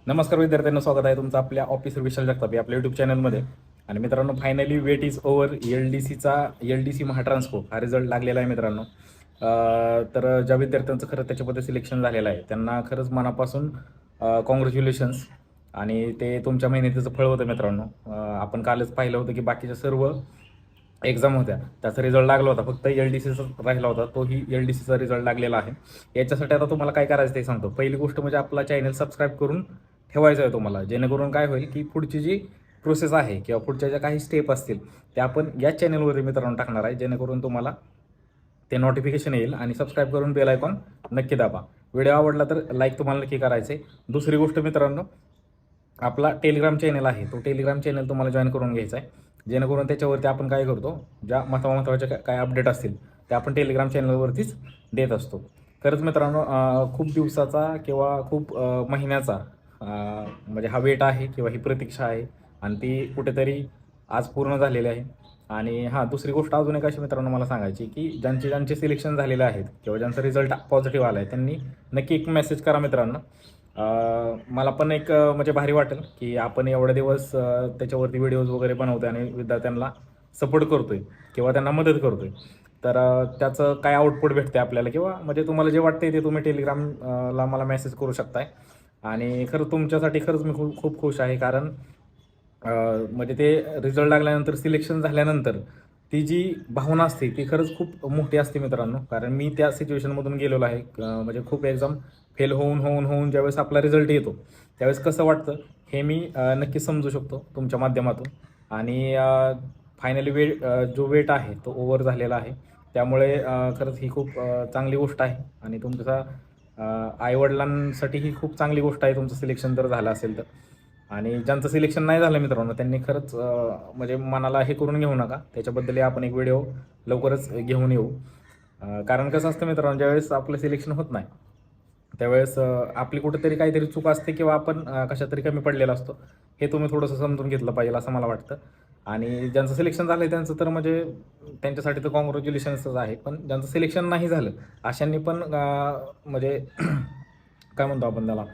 नमस्कार विद्यार्थ्यांना, स्वागत आहे तुमचं आपल्या ऑफिसर विशाल जगताप आपल्या यूट्यूब चॅनलमध्ये. आणि मित्रांनो, finally wait is over. L D C Mahatransco हा रिझल्ट लागलेला आहे मित्रांनो. तर ज्या विद्यार्थ्यांचं खरं त्याच्यामध्ये सिलेक्शन झालेलं आहे त्यांना खरंच मनापासून कॉंग्रॅच्युलेशन्स. आणि ते तुमच्या मेहनतीचं फळ होतं मित्रांनो. आपण कालच पाहिलं होतं की बाकीच्या सर्व एक्झाम होत्या त्याचा रिझल्ट लागला होता, फक्त एल डी सीचा राहिला होता, तोही एल डी सीचा रिझल्ट लागलेला आहे. याच्यासाठी आता तुम्हाला काय करायचं ते सांगतो. पहिली गोष्ट म्हणजे आपला चॅनल सबस्क्राईब करून ठेवायचं आहे तुम्हाला, जेणेकरून काय होईल की पुढची जी प्रोसेस आहे किंवा पुढच्या ज्या काही स्टेप असतील त्या आपण याच चॅनलवर मित्रांनो टाकणार आहे, जेणेकरून तुम्हाला ते नोटिफिकेशन येईल. आणि सबस्क्राईब करून बेल आयकॉन नक्की दाबा. व्हिडिओ आवडला तर लाईक तुम्हाला नक्की करायचं आहे. दुसरी गोष्ट मित्रांनो, आपला टेलिग्राम चॅनल आहे, तो टेलिग्राम चॅनल तुम्हाला जॉईन करून घ्यायचा आहे, जेणेकरून त्याच्यावरती आपण काय करतो, ज्या महत्त्वाच्या काय अपडेट असतील त्या आपण टेलिग्राम चॅनलवरतीच देत असतो. खरंच मित्रांनो, खूप दिवसाचा किंवा खूप महिन्याचा म्हणजे हा वेट आहे किंवा ही प्रतीक्षा आहे आणि ती कुठेतरी आज पूर्ण झालेली आहे. आणि हां, दुसरी गोष्ट अजून एक अशी मित्रांनो मला सांगायची की ज्यांचे सिलेक्शन झालेले आहेत किंवा ज्यांचा रिझल्ट पॉझिटिव्ह आला आहे त्यांनी नक्की एक मेसेज करा मित्रांनो. मला पण एक म्हणजे भारी वाटेल की आपण एवढे दिवस त्याच्यावरती व्हिडिओज वगैरे बनवतोय आणि विद्यार्थ्यांना सपोर्ट करतोय किंवा त्यांना मदत करतोय. तर त्याचं काय आउटपुट भेटते आपल्याला, किंवा म्हणजे तुम्हाला जे वाटतंय ते तुम्ही टेलिग्रामला मला मेसेज करू शकताय. आणि खरं तुमच्यासाठी खरंच मी खूप खूप खुश आहे, कारण म्हणजे ते रिझल्ट लागल्यानंतर, सिलेक्शन झाल्यानंतर ती जी भावना असते ती खरंच खूप मोठी असते मित्रांनो. कारण मी त्या सिच्युएशनमधून गेलेलो आहे. म्हणजे खूप एक्झाम फेल होऊन होऊन होऊन ज्यावेळेस आपला रिझल्ट येतो त्यावेळेस कसं वाटतं हे मी नक्की समजू शकतो तुमच्या माध्यमातून. आणि फायनली जो वेट आहे तो ओव्हर झालेला आहे. त्यामुळे खरंच ही खूप चांगली गोष्ट आहे. आणि तुमचा आईवडिलांसाठी ही खूप चांगली गोष्ट आहे तुमचं सिलेक्शन जर झालं असेल तर. आणि ज्यांचं सिलेक्शन नाही झालं मित्रांनो त्यांनी खरंच म्हणजे मनाला हे करून घेऊ नका, त्याच्याबद्दल आपण एक व्हिडिओ लवकरच घेऊन येऊ. कारण कसं असतं मित्रांनो, ज्यावेळेस आपलं सिलेक्शन होत नाही त्यावेळेस आपली कुठेतरी काहीतरी चूक असते किंवा आपण कशात तरी कमी पडलेला असतो. हे तुम्ही थोडंसं समजून घेतलं पाहिजे असं मला वाटतं. आणि ज्यांचं सिलेक्शन झालं त्यांचं तर म्हणजे त्यांच्यासाठी तर कॉंग्रॅच्युलेशन्सच आहे. पण ज्यांचं सिलेक्शन नाही झालं अशांनी पण म्हणजे काय म्हणतो आपण त्याला,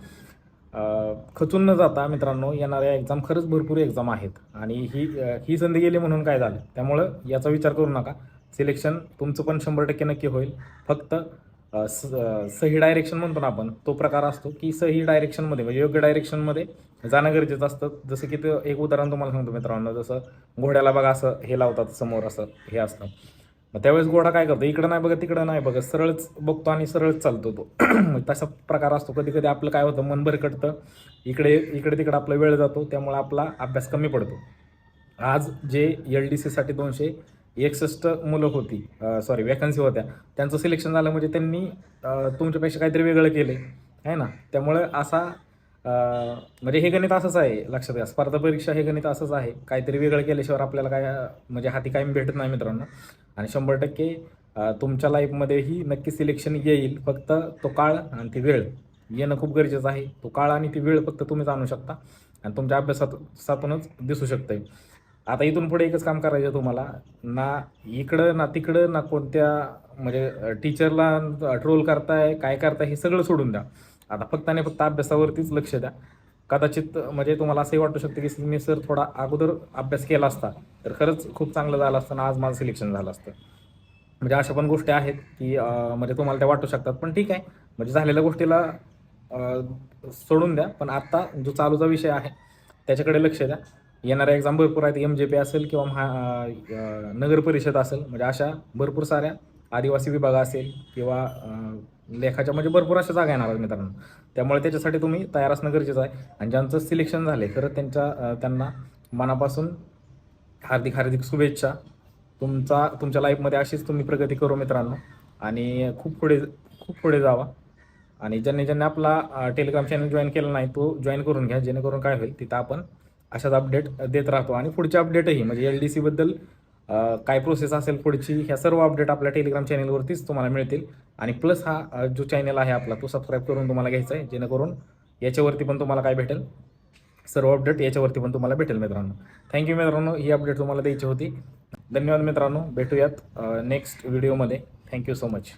खचून न जाता मित्रांनो, येणाऱ्या एक्झाम खरंच भरपूर एक्झाम आहेत. आणि ही संधी गेली म्हणून काय झालं, त्यामुळं याचा विचार करू नका. सिलेक्शन तुमचं पण 100% नक्की होईल. फक्त सही डायरेक्शन म्हणतो ना आपण, तो प्रकार असतो की सही डायरेक्शनमध्ये म्हणजे योग्य डायरेक्शनमध्ये जाणं गरजेचं असतं. जसं की ते एक उदाहरण तुम्हाला सांगतो मित्रांनो, जसं घोड्याला बघा असं हे लावतात समोर, असं हे असतं. मग त्यावेळेस घोडा काय करतो, इकडं नाही बघत तिकडं नाही बघत, सरळच बघतो आणि सरळच चालतो तो. मग तसा प्रकार असतो. कधी कधी आपलं काय होतं, मन भरकटतं, इकडे इकडे तिकडे आपला वेळ जातो, त्यामुळे आपला अभ्यास कमी पडतो. आज जे एल डी सीसाठी 261 मुलं होती, सॉरी वॅकन्सी होत्या, त्यांचं सिलेक्शन झालं म्हणजे त्यांनी तुमच्यापेक्षा काहीतरी वेगळं केलं आहे ना. त्यामुळे असा म्हणजे हे गणित असंच आहे, लक्षात घ्या. स्पर्धा परीक्षा हे गणित असंच आहे, काहीतरी वेगळं केल्याशिवाय आपल्याला काय म्हणजे हाती कायम भेटत नाही मित्रांनो. आणि 100% तुमच्या लाईफमध्येही नक्की सिलेक्शन येईल. फक्त तो काळ आणि ती वेळ येणं खूप गरजेचं आहे. तो काळ आणि ती वेळ फक्त तुम्हीच आणू शकता आणि तुमच्या अभ्यासातूनच दिसू शकतंय. आता इथून पुढे एकच काम करायचं तुम्हाला, ना इकडं ना तिकडं ना कोणत्या म्हणजे टीचरला ट्रोल करताय काय करताय हे सगळं सोडून द्या. आता फक्त आणि फक्त अभ्यासावरतीच लक्ष द्या. कदाचित म्हणजे तुम्हाला असंही वाटू शकतं की मी सर थोडा अगोदर अभ्यास केला असता तर खरंच खूप चांगलं झालं असतं आणि आज माझं सिलेक्शन झालं असतं. म्हणजे अशा पण गोष्टी आहेत की म्हणजे तुम्हाला त्या वाटू शकतात, पण ठीक आहे. म्हणजे झालेल्या गोष्टीला सोडून द्या. पण आत्ता जो चालूचा विषय आहे त्याच्याकडे लक्ष द्या. येणाऱ्या एक्झाम भरपूर आहेत, MJP असेल किंवा नगर परिषद असेल, म्हणजे अशा भरपूर साऱ्या आदिवासी विभाग असेल किंवा लेखाच्या म्हणजे भरपूर अशा जागा येणार आहेत मित्रांनो. त्यामुळे त्याच्यासाठी तुम्ही तयार असणं गरजेचं आहे. आणि ज्यांचं सिलेक्शन झालं आहे खरं त्यांना मनापासून हार्दिक हार्दिक शुभेच्छा. तुमच्या लाईफमध्ये अशीच तुम्ही प्रगती करू मित्रांनो. आणि खूप पुढे जावा. आणि ज्यांनी आपला टेलिग्राम चॅनल जॉईन केला नाही तो जॉईन करून घ्या, जेणेकरून काय होईल तिथं आपण अशाच अपडेट देत राहतो. आणि पुढचे अपडेटही म्हणजे एल डी सीबद्दल काय प्रोसेस असेल पुढची, ह्या सर्व अपडेट आपल्या टेलिग्राम चॅनलवरतीच तुम्हाला मिळतील. आणि प्लस हा जो चॅनल आहे आपला तो सबस्क्राईब करून तुम्हाला घ्यायचा आहे, जेणेकरून याच्यावरती पण तुम्हाला काय भेटेल, सर्व अपडेट याच्यावरती पण तुम्हाला भेटेल मित्रांनो. थँक्यू मित्रांनो, ही अपडेट तुम्हाला द्यायची होती. धन्यवाद मित्रांनो, भेटूयात नेक्स्ट व्हिडिओमध्ये. Thank you so much.